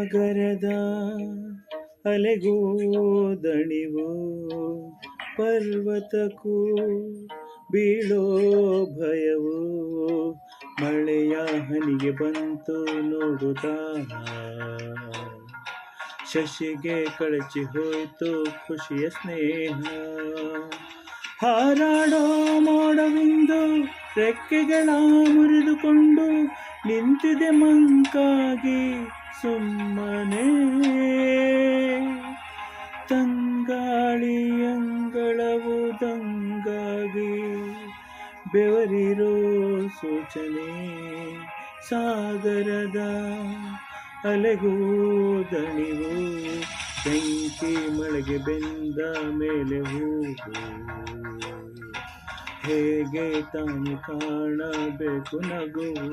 ಸಾಗರದ ಅಲೆಗೂ ದಣಿವು ಪರ್ವತಕ್ಕೂ ಬೀಳೋ ಭಯವು ಮಳೆಯ ಹನಿಗೆ ಬಂತು ನೋಡುತ್ತಾ ಶಶಿಗೆ ಕಳಚಿ ಹೋಯ್ತು ಖುಷಿಯ ಸ್ನೇಹ ಹಾರಾಡೋ ಮೋಡವಿಂದು ರೆಕ್ಕೆಗಳ ಮುರಿದುಕೊಂಡು ನಿಂತಿದೆ ಮಂಕಾಗಿ ಸುಮ್ಮನೆ ತಂಗಾಳಿಯಂಗಳವು ದಂಗಾಗಿ ಬೆವರಿರೋ ಸೂಚನೆ ಸಾಗರದ ಅಲೆಗೂ ದಣಿವು ಬೆಂಕಿ ಮಳೆಗೆ ಬೆಂದ ಮೇಲೆ ಹೂವು ಹೇಗೆ ತಾನು ಕಾಣಬೇಕು ನಗುವು